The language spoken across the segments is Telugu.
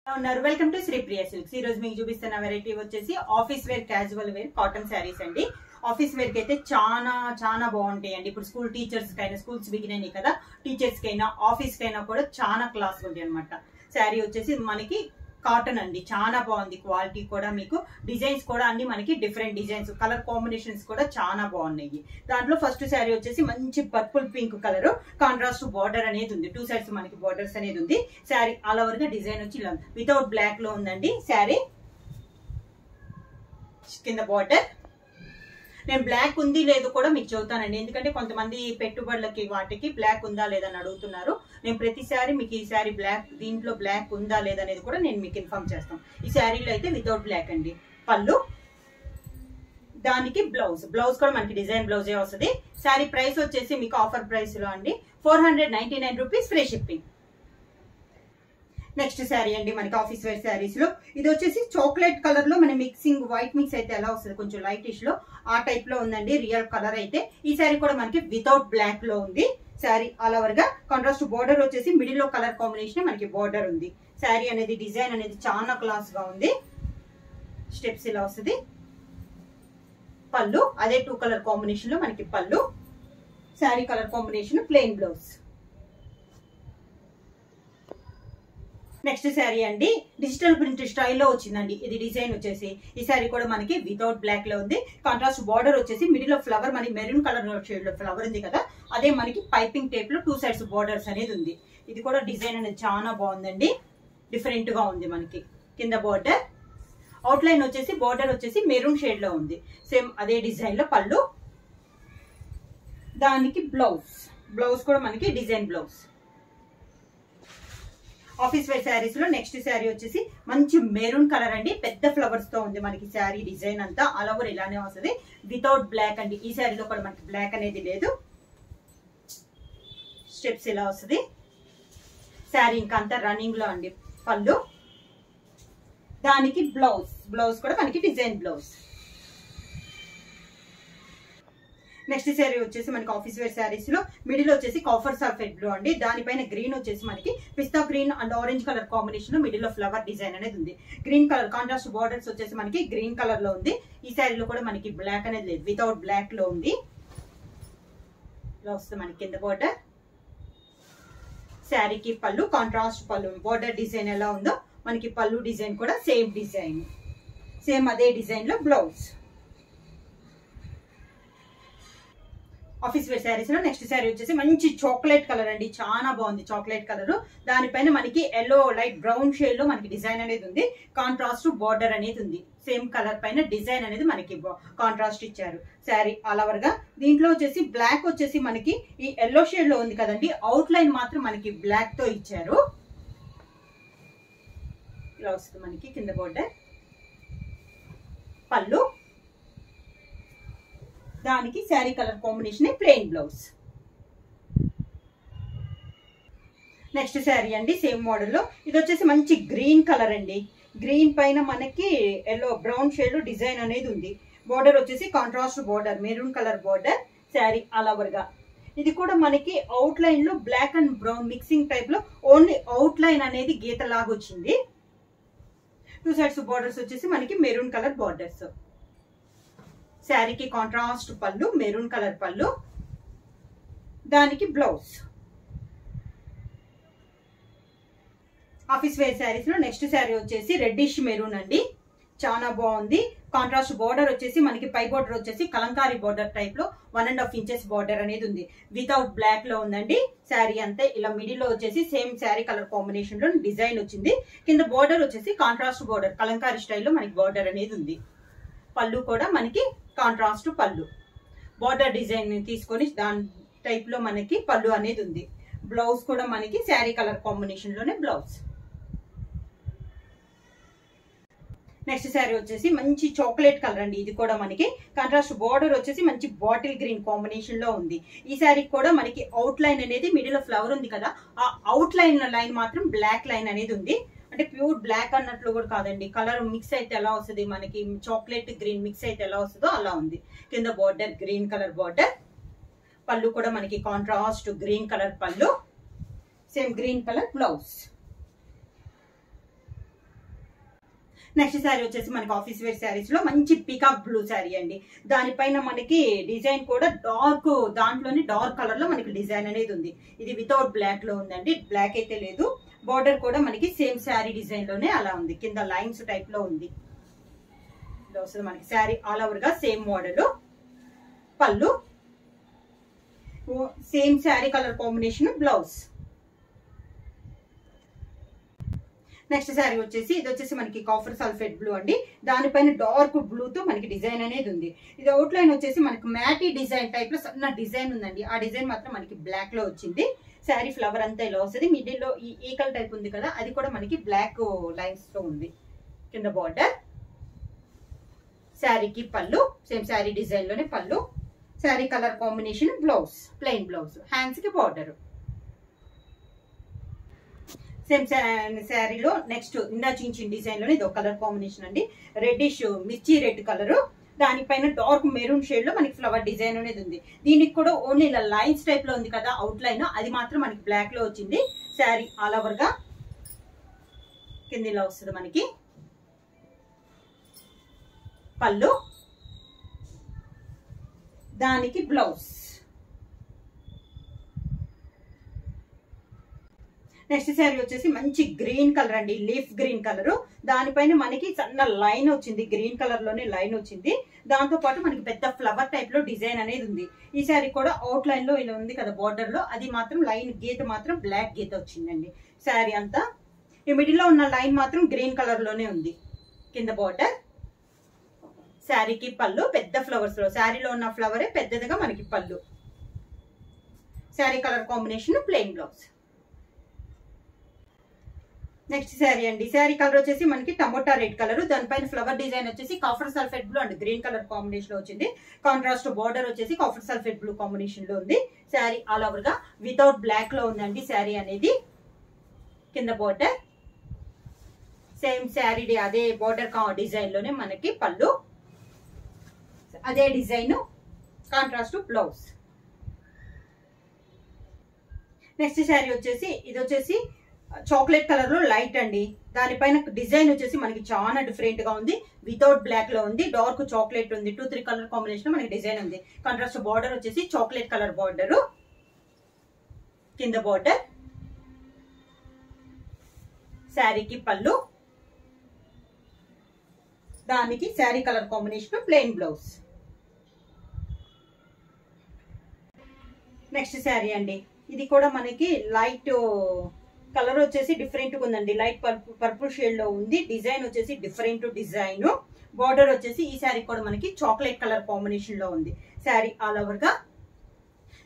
Welcome to Sri Priya silks. ఈ రోజు మీకు చూపిస్తున్న వెరైటీ వచ్చేసి office wear casual wear cotton sarees అండి. ఆఫీస్ వేర్ కి అయితే చాలా బాగుంటాయి అండి. ఇప్పుడు స్కూల్ టీచర్స్ కైనా, స్కూల్స్ బిగినాయి కదా, టీచర్స్ కైనా ఆఫీస్ కైనా కూడా చాలా క్లాస్ ఉంటాయి అనమాట. శారీ వచ్చేసి మనకి కాటన్ అండి, చాలా బాగుంది. క్వాలిటీ కూడా మీకు డిజైన్స్ కూడా అన్ని మనకి డిఫరెంట్ డిజైన్స్, కలర్ కాంబినేషన్స్ కూడా చాలా బాగున్నాయి. దాంట్లో ఫస్ట్ శారీ వచ్చేసి మంచి purple pink colour, contrast border అనేది ఉంది. 2 సైడ్స్ మనకి బార్డర్స్ అనేది ఉంది. శారీ ఆల్ ఓవర్ గా డిజైన్ వచ్చి ఇలా వితౌట్ బ్లాక్ లో ఉందండి. శారీ కింద బార్డర్ నేను బ్లాక్ ఉంది లేదు కూడా మీకు చెబుతానండి, ఎందుకంటే కొంతమంది పెట్టుబడులకి వాటికి బ్లాక్ ఉందా లేదని అడుగుతున్నారు. నేను ప్రతిసారి మీకు ఈ శారీ బ్లాక్, దీంట్లో బ్లాక్ ఉందా లేదనేది కూడా నేను మీకు ఇన్ఫార్మ్ చేస్తాను. ఈ శారీలో అయితే వితౌట్ బ్లాక్ అండి. పళ్ళు, దానికి బ్లౌజ్ కూడా మనకి డిజైన్ బ్లౌజే వస్తుంది. శారీ ప్రైస్ వచ్చేసి మీకు ఆఫర్ ప్రైస్ లో అండి 499 rupees, free shipping. Next sari అండి మనకి ఆఫీస్ వేర్ శారీస్ లో ఇది వచ్చేసి చాక్లెట్ కలర్ లో మన మిక్సింగ్, వైట్ మిక్స్ అయితే ఎలా వస్తుంది కొంచెం లైటిష్ లో, ఆ టైప్ లో ఉందండి రియల్ కలర్ అయితే. ఈ శారీ కూడా మనకి వితౌట్ బ్లాక్ లో ఉంది. శారీ ఆల్ ఓవర్ గా కాంట్రాస్ట్ బోర్డర్ వచ్చేసి మిడిల్ లో కలర్ కాంబినేషన్ మనకి బోర్డర్ ఉంది. శారీ అనేది డిజైన్ అనేది చాలా క్లాస్ గా ఉంది. స్టెప్స్ ఇలా వస్తుంది. పళ్ళు అదే 2 కలర్ కాంబినేషన్ లో మనకి పళ్ళు. Sari colour combination plain blouse. Next sari అండి డిజిటల్ ప్రింట్ స్టైల్లో వచ్చిందండి. ఇది డిజైన్ వచ్చేసి ఈ శారీ కూడా మనకి వితౌట్ బ్లాక్ లో ఉంది. కాంట్రాస్ట్ బార్డర్ వచ్చేసి మిడిల్ లో ఫ్లవర్, మనకి మెరూన్ కలర్ షేడ్ లో ఫ్లవర్ ఉంది కదా, అదే మనకి పైపింగ్ టైప్ లో 2 సైడ్స్ బార్డర్స్ అనేది ఉంది. ఇది కూడా డిజైన్ అనేది చాలా బాగుందండి, డిఫరెంట్ గా ఉంది. మనకి కింద బార్డర్ అవుట్ లైన్ వచ్చేసి బార్డర్ వచ్చేసి మెరూన్ షేడ్ లో ఉంది. సేమ్ అదే డిజైన్ లో పళ్ళు, దానికి బ్లౌజ్ కూడా మనకి design blouse. Office wear sarees లో నెక్స్ట్ శారీ వచ్చేసి మంచి మెరూన్ కలర్ అండి, పెద్ద ఫ్లవర్స్ తో ఉంది మనకి శారీ డిజైన్ అంతా. ఆల్ ఓవర్ ఇలానే వస్తుంది, వితౌట్ బ్లాక్ అండి. ఈ శారీలో కూడా మనకి బ్లాక్ అనేది లేదు. స్టెప్స్ ఇలా వస్తుంది. శారీ ఇంకా అంతా రన్నింగ్ లో అండి. పళ్ళు, దానికి బ్లౌజ్ కూడా మనకి డిజైన్ బ్లౌజ్. నెక్స్ట్ శారీ వచ్చేసి మనకి ఆఫీస్ వేర్ శారీస్ లో మిడిల్ వచ్చేసి కాఫర్ సల్ఫేట్ బ్లూ అండి, దానిపైన గ్రీన్ వచ్చేసి మనకి పిస్తా green and orange colour combination లో మిడిల్ లో ఫ్లవర్ డిజైన్ అనేది ఉంది. గ్రీన్ కలర్ కాంట్రాస్ట్ బార్డర్స్ వచ్చేసి మనకి గ్రీన్ కలర్ లో ఉంది. ఈ శారీలో కూడా మనకి బ్లాక్ అనేది లేదు, వితౌట్ బ్లాక్ లో ఉంది. ఇలా వస్తుంది మనకి కింద బార్డర్. శారీకి పళ్ళు, కాంట్రాస్ట్ పళ్ళు, బార్డర్ డిజైన్ ఎలా ఉందో మనకి పళ్ళు డిజైన్ కూడా సేమ్ డిజైన్, సేమ్ అదే డిజైన్ లో బ్లౌజ్. ఆఫీస్ వేర్ శారీస్ లో నెక్స్ట్ శారీ వచ్చేసి మంచి చాక్లెట్ కలర్ అండి, చాలా బాగుంది చాక్లెట్ కలర్. దానిపైన మనకి ఎల్లో లైట్ బ్రౌన్ షేడ్ లో మనకి డిజైన్ అనేది ఉంది. కాంట్రాస్ట్ బార్డర్ అనేది ఉంది. సేమ్ కలర్ పైన డిజైన్ అనేది మనకి కాంట్రాస్ట్ ఇచ్చారు. శారీ ఆల్ ఓవర్ గా దీంట్లో వచ్చేసి బ్లాక్ వచ్చేసి మనకి ఈ ఎల్లో షేడ్ లో ఉంది కదండి, అవుట్ లైన్ మాత్రం మనకి బ్లాక్ తో ఇచ్చారు. ఇలా వస్తుంది మనకి కింద బార్డర్. పళ్ళు, దానికి sari colour combination plain blouse. Next sari అండి సేమ్ మోడల్ లో ఇది వచ్చేసి మంచి గ్రీన్ కలర్ అండి. గ్రీన్ పైన మనకి ఎల్లో బ్రౌన్ షేడ్ డిజైన్ అనేది ఉంది. బోర్డర్ వచ్చేసి contrast border, maroon colour border. Sari all over గా ఇది కూడా మనకి అవుట్ లైన్ లో black and brown mixing type లో ఓన్లీ అవుట్ లైన్ అనేది గీత లాగా వచ్చింది. 2 సైడ్స్ బోర్డర్స్ వచ్చేసి మనకి మెరూన్ కలర్ బోర్డర్స్. శారీకి కాంట్రాస్ట్ పళ్ళు, మెరూన్ కలర్ పళ్ళు, దానికి బ్లౌజ్. ఆఫీస్ వేర్ శారీస్ లో నెక్స్ట్ శారీ వచ్చేసి రెడ్డిష్ మెరూన్ అండి, చాలా బాగుంది. కాంట్రాస్ట్ బోర్డర్ వచ్చేసి మనకి పై బోర్డర్ వచ్చేసి కలంకారీ బోర్డర్ టైప్ లో 1.5 ఇంచెస్ బోర్డర్ అనేది ఉంది. వితౌట్ బ్లాక్ లో ఉందండి. శారీ అంతా ఇలా మిడిల్ లో వచ్చేసి సేమ్ శారీ కలర్ కాంబినేషన్ లో డిజైన్ వచ్చింది. కింద బోర్డర్ వచ్చేసి కాంట్రాస్ట్ బోర్డర్, కలంకారీ స్టైల్లో మనకి బోర్డర్ అనేది ఉంది. పళ్ళు కూడా మనకి కాంట్రాస్ట్ పళ్ళు, బార్డర్ డిజైన్ తీసుకొని దాని టైప్ లో మనకి పళ్ళు అనేది ఉంది. బ్లౌజ్ కూడా మనకి శారీ కలర్ కాంబినేషన్ లోనే బ్లౌజ్. నెక్స్ట్ శారీ వచ్చేసి మంచి చాక్లెట్ కలర్ అండి. ఇది కూడా మనకి కాంట్రాస్ట్ బార్డర్ వచ్చేసి మంచి బాటిల్ గ్రీన్ కాంబినేషన్ లో ఉంది. ఈ శారీ కూడా మనకి అవుట్ లైన్ అనేది మిడిల్ లో ఫ్లవర్ ఉంది కదా, ఆ అవుట్ లైన్ మాత్రం బ్లాక్ లైన్ అనేది ఉంది. అంటే ప్యూర్ బ్లాక్ అన్నట్లు కూడా కాదండి, కలర్ మిక్స్ అయితే ఎలా వస్తుంది మనకి చాక్లెట్ గ్రీన్ మిక్స్ అయితే ఎలా వస్తుందో అలా ఉంది. కింద బార్డర్ గ్రీన్ కలర్ బార్డర్. పళ్ళు కూడా మనకి కాంట్రాస్ట్ గ్రీన్ కలర్ పళ్ళు, same green colour blouse. Next sari వచ్చేసి మనకి ఆఫీస్ వేర్ శారీస్ లో మంచి పీకాక్ బ్లూ శారీ అండి. దానిపైన మనకి డిజైన్ కూడా డార్క్, దాంట్లోనే డార్క్ కలర్ లో మనకి డిజైన్ అనేది ఉంది. ఇది వితౌట్ బ్లాక్ లో ఉందండి, బ్లాక్ అయితే లేదు. బార్డర్ కూడా మనకి సేమ్ శారీ డిజైన్ లోనే అలా ఉంది, కింద లైన్స్ టైప్ లో ఉంది. వస్తుంది మనకి శారీ ఆల్ ఓవర్ గా సేమ్ మోడల్. పళ్ళు same sari colour combination, blouse. Next sari వచ్చేసి ఇది వచ్చేసి మనకి కాఫర్ సల్ఫేట్ బ్లూ అండి. దానిపైన డార్క్ బ్లూ తో మనకి డిజైన్ అనేది ఉంది. ఇది అవుట్ లైన్ వచ్చేసి మనకి మ్యాటీ డిజైన్ టైప్ లో సన్న డిజైన్ ఉందండి. ఆ డిజైన్ మాత్రం మనకి బ్లాక్ లో వచ్చింది. శారీ ఫ్లవర్ అంతా ఇలా వస్తుంది. మిడిల్ లో ఈ ఈకల్ టైప్ ఉంది కదా, అది కూడా మనకి బ్లాక్ లైన్స్ తో ఉంది. కింద బార్డర్, శారీకి పళ్ళు సేమ్ శారీ డిజైన్ లోనే పళ్ళు, sari colour combination, blouse plain blouse, hands కి బార్డర్. సేమ్ శారీలో నెక్స్ట్ ఇందా చించిన డిజైన్ లోనే ఇది ఒక కలర్ కాంబినేషన్ అండి. రెడ్డిష్ మిర్చి రెడ్ కలర్, దానిపైన డార్క్ మెరూన్ షేడ్ లో మనకి ఫ్లవర్ డిజైన్ అనేది ఉంది. దీనికి కూడా ఓన్లీ ఇలా లైన్స్ టైప్ లో ఉంది కదా అవుట్ లైన్, అది మాత్రం మనకి బ్లాక్ లో వచ్చింది. శారీ ఆల్ ఓవర్ గా కింద ఇలా వస్తుంది మనకి. పళ్ళు, దానికి బ్లౌజ్. నెక్స్ట్ శారీ వచ్చేసి మంచి గ్రీన్ కలర్ అండి, లీఫ్ గ్రీన్ కలర్. దానిపైన మనకి సన్న లైన్ వచ్చింది, గ్రీన్ కలర్ లోనే లైన్ వచ్చింది. దాంతో పాటు మనకి పెద్ద ఫ్లవర్ టైప్ లో డిజైన్ అనేది ఉంది. ఈ శారీ కూడా అవుట్ లైన్ లో ఇలా ఉంది కదా బార్డర్ లో, అది మాత్రం లైన్ గీత మాత్రం బ్లాక్ గీత వచ్చిందండి. శారీ అంతా ఈ మిడిల్ లో ఉన్న లైన్ మాత్రం గ్రీన్ కలర్ లోనే ఉంది. కింద బార్డర్, శారీకి పళ్ళు పెద్ద ఫ్లవర్స్ లో, శారీలో ఉన్న ఫ్లవరే పెద్దదిగా మనకి పళ్ళు. Sari colour combination, plain blouse. Next sari అండి. శారీ కలర్ వచ్చేసి మనకి టమోటా రెడ్ కలర్, దానిపైన ఫ్లవర్ డిజైన్ వచ్చేసి copper sulphate blue and green colour combination లో వచ్చింది. కాంట్రాస్ట్ బార్డర్ వచ్చేసి కాఫర్ సల్ఫేట్ బ్లూ కాంబినేషన్ లో ఉంది. శారీ ఆల్ ఓవర్ గా వితౌట్ బ్లాక్ లో ఉందండి శారీ అనేది. కింద బార్డర్ సేమ్ శారీ అదే బార్డర్ డిజైన్ లోనే మనకి పళ్ళు, అదే design contrast blouse. Next sari వచ్చేసి ఇది వచ్చేసి చాక్లెట్ కలర్ లో లైట్ అండి. దానిపైన డిజైన్ వచ్చేసి మనకి చాలా డిఫరెంట్ గా ఉంది. వితౌట్ బ్లాక్ లో ఉంది, డార్క్ చాక్లెట్ ఉంది. 2-3 కలర్ కాంబినేషన్ లో మనకి డిజైన్ ఉంది. కాంట్రాస్ట్ బార్డర్ వచ్చేసి చాక్లెట్ కలర్ బార్డర్. కింద బార్డర్, శారీకి పళ్ళు, దానికి sari colour combination, plain blouse. Next sari అండి. ఇది కూడా మనకి లైట్ కలర్ వచ్చేసి డిఫరెంట్ గా ఉందండి, లైట్ పర్పుల్ షేడ్ లో ఉంది. డిజైన్ వచ్చేసి డిఫరెంట్ డిజైన్. బార్డర్ వచ్చేసి ఈ శారీ కూడా మనకి చాక్లెట్ కలర్ కాంబినేషన్ లో ఉంది. శారీ ఆల్ ఓవర్ గా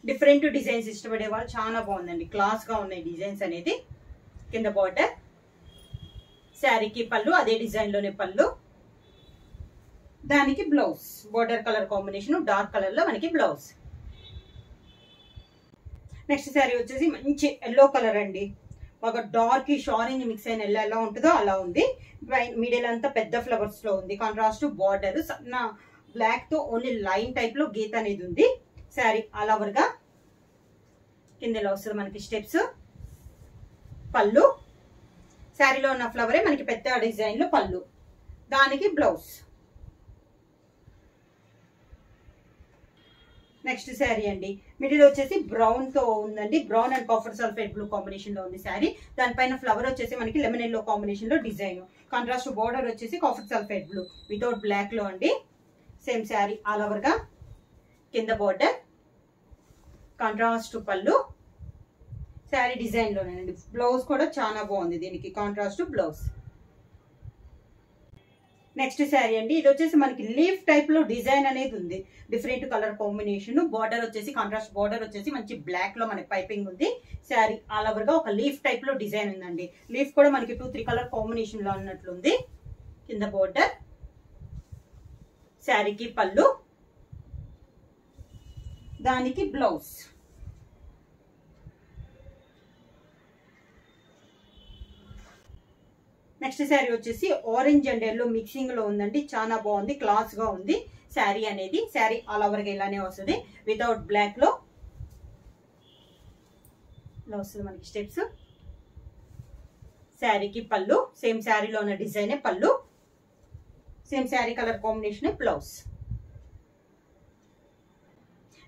డిఫరెంట్ డిజైన్స్ ఇష్టపడే వాళ్ళు చాలా బాగుందండి, క్లాస్ గా ఉన్నాయి డిజైన్స్ అనేది. కింద బార్డర్, శారీకి పళ్ళు అదే డిజైన్ లోనే పళ్ళు, దానికి blouse border colour combination dark colour లో మనకి బ్లౌజ్. నెక్స్ట్ శారీ వచ్చేసి మంచి ఎల్లో కలర్ అండి, ఒక డార్కిష్ ఆరెంజ్ మిక్స్ అయిన ఎల్లో ఎలా ఉంటుందో అలా ఉంది. మిడిల్ అంతా పెద్ద ఫ్లవర్స్ లో ఉంది. కాంట్రాస్ట్ బార్డర్ సన్న బ్లాక్ తో ఓన్లీ లైన్ టైప్ లో గీత అనేది ఉంది. శారీ ఆల్ ఓవర్ గా కింద ఎలా వస్తుంది మనకి స్టెప్స్. పళ్ళు, శారీలో ఉన్న ఫ్లవరే మనకి పెద్ద డిజైన్ లో పళ్ళు, దానికి బ్లౌజ్. నెక్స్ట్ శారీ అండి. మిడిల్ వచ్చేసి బ్రౌన్ తో ఉందండి, brown and copper sulphate blue combination లో ఉంది శారీ. దానిపైన ఫ్లవర్ వచ్చేసి మనకి లెమన్ ఎల్లో కాంబినేషన్ లో డిజైన్. కాంట్రాస్ట్ బార్డర్ వచ్చేసి copper sulphate blue without black లో అండి. సేమ్ శారీ ఆల్ ఓవర్ గా కింద బార్డర్, కాంట్రాస్ట్ పళ్ళు, శారీ డిజైన్ లోనేనండి. బ్లౌజ్ కూడా చాలా బాగుంది, దీనికి కాంట్రాస్ట్ బ్లౌజ్. నెక్స్ట్ శారీ అండి. ఇది వచ్చేసి మనకి లీఫ్ టైప్ లో డిజైన్ అనేది ఉంది, డిఫరెంట్ కలర్ కాంబినేషన్. బార్డర్ వచ్చేసి కాంట్రాస్ట్ బార్డర్ వచ్చేసి మంచి బ్లాక్ లో మనకి పైపింగ్ ఉంది. శారీ ఆల్ ఓవర్ గా ఒక లీఫ్ టైప్ లో డిజైన్ ఉందండి. లీఫ్ కూడా మనకి 2-3 కలర్ కాంబినేషన్ లో ఉన్నట్లుంది. కింద బార్డర్, శారీకి పళ్ళు, దానికి బ్లౌజ్. నెక్స్ట్ శారీ వచ్చేసి ఆరెంజ్ అండ్ ఎల్లో మిక్సింగ్ లో ఉందండి, చాలా బాగుంది, క్లాస్ గా ఉంది శారీ అనేది. శారీ ఆల్ ఓవర్ గా ఇలానే వస్తుంది, వితౌట్ బ్లాక్ లో ఇలా వస్తుంది మనకి స్టెప్స్. శారీకి పళ్ళు సేమ్ శారీలో ఉన్న డిజైనే పళ్ళు, same sari colour combination blouse.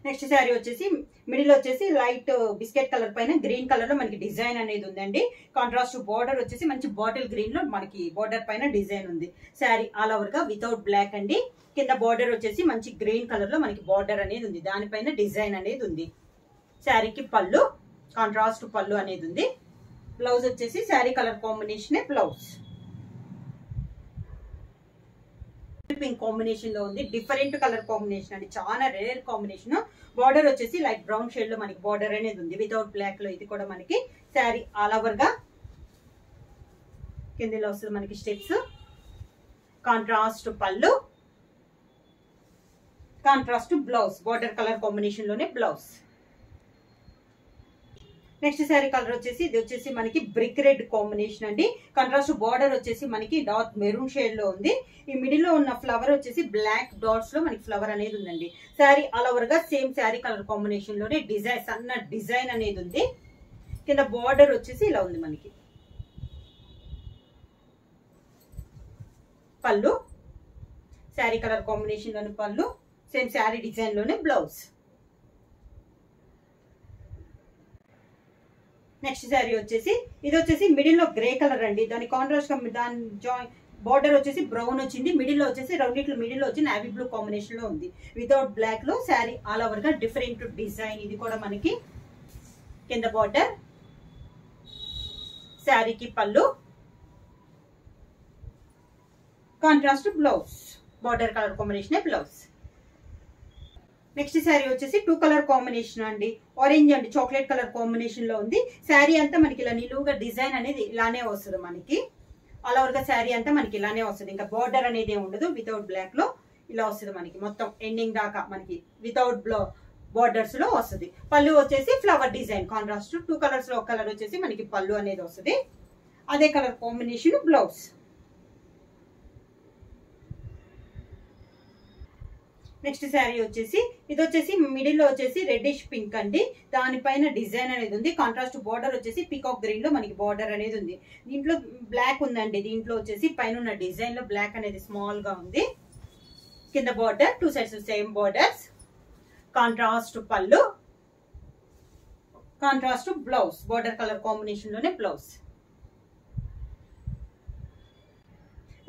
Next sari వచ్చేసి మిడిల్ వచ్చేసి లైట్ బిస్కెట్ కలర్ పైన గ్రీన్ కలర్ లో మనకి డిజైన్ అనేది ఉందండి. కాంట్రాస్ట్ బార్డర్ వచ్చేసి మంచి బాటిల్ గ్రీన్ లో మనకి బార్డర్ పైన డిజైన్ ఉంది. శారీ ఆల్ ఓవర్ గా వితౌట్ బ్లాక్ అండి. కింద బార్డర్ వచ్చేసి మంచి గ్రీన్ కలర్ లో మనకి బార్డర్ అనేది ఉంది, దానిపైన డిజైన్ అనేది ఉంది. శారీకి పళ్ళు కాంట్రాస్ట్ పళ్ళు అనేది ఉంది. బ్లౌజ్ వచ్చేసి sari colour combination blouse. Pink combination లో ఉంది. డిఫరెంట్ కలర్ కాంబినేషన్ అండి, చాలా రేర్ కాంబినేషన్. బార్డర్ వచ్చేసి లైట్ బ్రౌన్ షేడ్ లో మనకి బార్డర్ అనేది ఉంది వితౌట్ బ్లాక్ లో. ఇది కూడా మనకి శారీ ఆల్ ఓవర్ గా కిందలో వస్తుంది మనకి స్టెప్స్. కాంట్రాస్ట్ పళ్ళు contrast blouse, border colour combination లోనే బ్లౌజ్. నెక్స్ట్ శారీ కలర్ వచ్చేసి ఇది వచ్చేసి మనకి బ్రిక్ రెడ్ కాంబినేషన్ అండి. కాంట్రాస్ట్ బార్డర్ వచ్చేసి మనకి డార్క్ మెరూన్ షేడ్ లో ఉంది. ఈ మిడిల్ లో ఉన్న ఫ్లవర్ వచ్చేసి బ్లాక్ డాట్స్ లో మనకి ఫ్లవర్ అనేది ఉందండి. శారీ ఆల్ ఓవర్ గా సేమ్ శారీ కలర్ కాంబినేషన్ లోనే డిజైన్ సన్న డిజైన్ అనేది ఉంది. కింద బార్డర్ వచ్చేసి ఇలా ఉంది మనకి. పళ్ళు శారీ కలర్ కాంబినేషన్ లోని పళ్ళు, సేమ్ శారీ డిజైన్ లోనే బ్లౌజ్. నెక్స్ట్ శారీ వచ్చేసి ఇది వచ్చేసి మిడిల్ లో గ్రే కలర్ అండి. దాని కాంట్రాస్ట్ దాని బార్డర్ వచ్చేసి బ్రౌన్ వచ్చింది. మిడిల్ లో వచ్చేసి రెండిట్లో మిడిల్ లో వచ్చి నావీ బ్లూ కాంబినేషన్ లో ఉంది వితౌట్ బ్లాక్ లో. శారీ ఆల్ ఓవర్ గా డిఫరెంట్ డిజైన్. ఇది కూడా మనకి కింద బార్డర్, శారీకి పళ్ళు contrast blouse, border colour combination blouse. Next sari వచ్చేసి టూ కలర్ కాంబినేషన్ అండి. Orange and chocolate colour combination లో ఉంది. శారీ అంతా మనకి ఇలా నిలువుగా డిజైన్ అనేది ఇలానే వస్తుంది మనకి. ఆల్ ఓవర్ గా శారీ అంతా మనకి ఇలానే వస్తుంది. ఇంకా బార్డర్ అనేది ఉండదు. వితౌట్ బ్లాక్ లో ఇలా వస్తుంది మనకి. మొత్తం ఎండింగ్ దాకా మనకి వితౌట్ బార్డర్స్ లో వస్తుంది. పళ్ళు వచ్చేసి flower design contrast. Two colours లో ఒక కలర్ వచ్చేసి మనకి పళ్ళు అనేది వస్తుంది. అదే colour combination blouse. Next sari వచ్చేసి ఇది వచ్చేసి మిడిల్ లో వచ్చేసి రెడ్డిష్ పింక్ అండి. దానిపైన డిజైన్ అనేది ఉంది. కాంట్రాస్ట్ బార్డర్ వచ్చేసి పీకాక్ గ్రీన్ లో మనకి బార్డర్ అనేది ఉంది. దీంట్లో బ్లాక్ ఉందండి. దీంట్లో వచ్చేసి పైన ఉన్న డిజైన్ లో బ్లాక్ అనేది స్మాల్ గా ఉంది. కింద border two sides same borders. Contrast పళ్ళు contrast blouse, border colour combination లోనే బ్లౌజ్.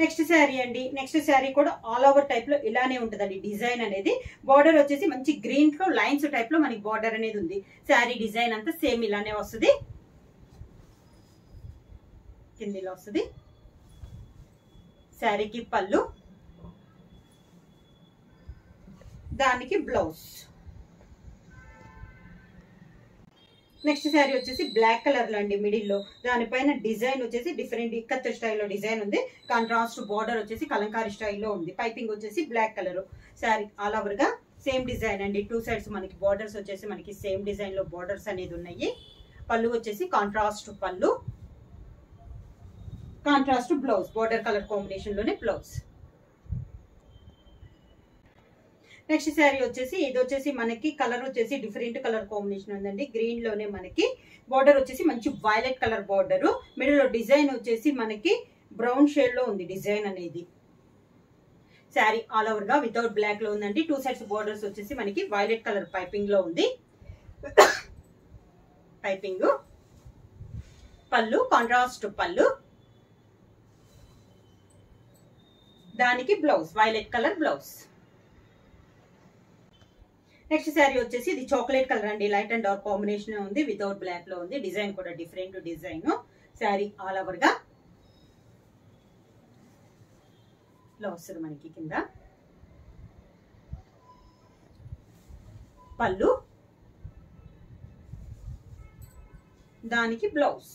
నెక్స్ట్ శారీ అండి. నెక్స్ట్ శారీ కూడా ఆల్ ఓవర్ టైప్ లో ఇలానే ఉంటదండి డిజైన్ అనేది. బార్డర్ వచ్చేసి మంచి గ్రీన్ లో లైన్స్ టైప్ లో మనకి బార్డర్ అనేది ఉంది. శారీ డిజైన్ అంతా సేమ్ ఇలానే వస్తుంది. కిందిలో వస్తుంది. శారీకి పళ్ళు దానికి బ్లౌజ్. నెక్స్ట్ శారీ వచ్చేసి బ్లాక్ కలర్ లో అండి. మిడిల్ లో దానిపైన డిజైన్ వచ్చేసి డిఫరెంట్ ఇక్కత్ స్టైల్లో డిజైన్ ఉంది. కాంట్రాస్ట్ బార్డర్ వచ్చేసి కలంకారీ స్టైల్లో ఉంది. పైపింగ్ వచ్చేసి black colour. Sari all over గా సేమ్ డిజైన్ అండి. టూ సైడ్స్ మనకి బార్డర్స్ వచ్చేసి మనకి సేమ్ డిజైన్ లో బార్డర్స్ అనేది ఉన్నాయి. పళ్ళు వచ్చేసి కాంట్రాస్ట్ పళ్ళు contrast blouse, border colour combination లోనే బ్లౌజ్. నెక్స్ట్ శారీ వచ్చేసి ఇది వచ్చేసి మనకి కలర్ వచ్చేసి డిఫరెంట్ కలర్ కాంబినేషన్ ఉందండి. గ్రీన్ లోనే మనకి బార్డర్ వచ్చేసి మంచి వైలెట్ కలర్ బార్డర్. మిడిల్ లో డిజైన్ వచ్చేసి మనకి బ్రౌన్ షేడ్ లో ఉంది డిజైన్ అనేది. శారీ ఆల్ ఓవర్ గా వితౌట్ బ్లాక్ లో ఉందండి. టూ సైడ్స్ బార్డర్స్ వచ్చేసి మనకి వైలెట్ కలర్ పైపింగ్ లో ఉంది. పైపింగ్ పళ్ళు కాంట్రాస్ట్ పళ్ళు దానికి blouse, violet colour blouse. Next sari వచ్చేసి ఇది చాక్లెట్ కలర్ అండి. లైట్ అండ్ డార్క్ కాంబినేషన్ ఉంది. వితౌట్ బ్లాక్ లో ఉంది. డిజైన్ కూడా different design. Sari all over గా ఇలా వస్తుంది మనకి. కింద పళ్ళు దానికి బ్లౌజ్.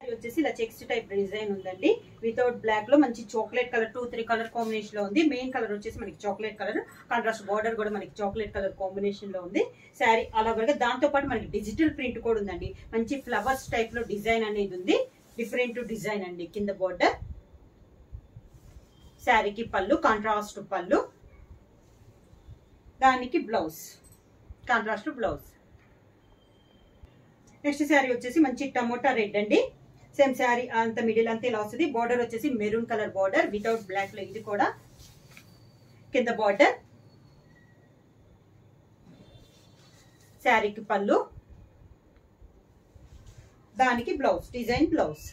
వచ్చేసి ఇలా చెక్స్ టైప్ డిజైన్ ఉందండి. వితౌట్ బ్లాక్ లో మంచి చాక్లెట్ కలర్ 2-3 కలర్ కాంబినేషన్ లో ఉంది. మెయిన్ కలర్ వచ్చేసి మనకి చాక్లెట్ కలర్. కాంట్రాస్ట్ బార్డర్ కూడా మనకి చాక్లెట్ కలర్ కాంబినేషన్ లో ఉంది. శారీ అలా వరకు దాంతో పాటు మనకి డిజిటల్ ప్రింట్ కూడా ఉందండి. మంచి ఫ్లవర్స్ టైప్ లో డిజైన్ అనేది ఉంది. డిఫరెంట్ డిజైన్ అండి. కింద బార్డర్, శారీకి పళ్ళు కాంట్రాస్ట్ పళ్ళు దానికి blouse, contrast blouse. Next sari వచ్చేసి మంచి టమోటా రెడ్ అండి. సేమ్ శారీ అంత మిడిల్ అంతా ఇలా వస్తుంది. బార్డర్ వచ్చేసి maroon colour border without black లో, ఇది కూడా కింద బార్డర్. శారీకి పళ్ళు, దానికి blouse, design blouse.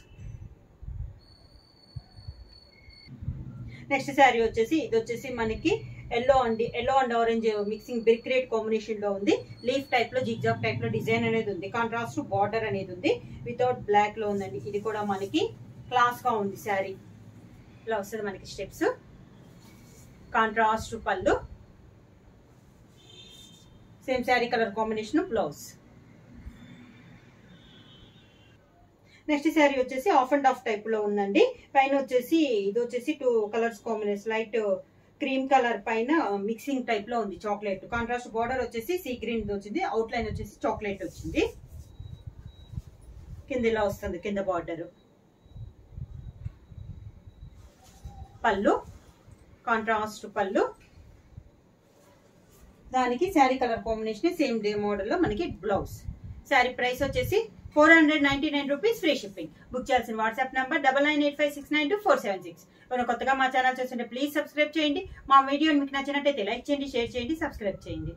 Next sari వచ్చేసి ఇది వచ్చేసి మనకి ఎల్లో అండి, yellow and orange mixing brick red combination లో ఉంది. లీఫ్ టైప్ లో జిగ్జాగ్ టైప్ లో డిజైన్ అనేది ఉంది. కాంట్రాస్ట్ బార్డర్ అనేది ఉంది, వితౌట్ బ్లాక్ లో ఉందండి. ఇది కూడా మనకి క్లాస్ గా ఉంది. శారీ ఇలా వస్తుంది మనకి స్టెప్స్. కాంట్రాస్ట్ పళ్ళు, same sari colour combination blouse. Next sari వచ్చేసి ఆఫ్ అండ్ ఆఫ్ టైప్ లో ఉందండి. పైన వచ్చేసి ఇది వచ్చేసి 2 colours combination, light cream colour పైన మిక్సింగ్ టైప్ లో ఉంది చాక్లెట్. కాంట్రాస్ట్ బార్డర్ వచ్చేసి సీ గ్రీన్ వచ్చింది, అవుట్ లైన్ వచ్చేసి చాక్లెట్ వచ్చింది. కింద ఇలా వస్తుంది, కింద బార్డర్. పళ్ళు, కాంట్రాస్ట్ పళ్ళు, దానికి sari colour combination same day model లో మనకి బ్లౌజ్. శారీ ప్రైస్ వచ్చేసి 499 రూపీస్, ఫ్రీ షిప్పింగ్. బుక్ చేయాల్సిన వాట్సాప్ నంబర్ 9985692476. ఎవరైనా కొత్తగా మా ఛానల్ చూస్తుంటే ప్లీజ్ సబ్స్క్రైబ్ చేయండి. మా వీడియో మీకు నచ్చినట్టయితే లైక్ చేయండి, షేర్ చేయండి, సబ్స్క్రైబ్ చేయండి.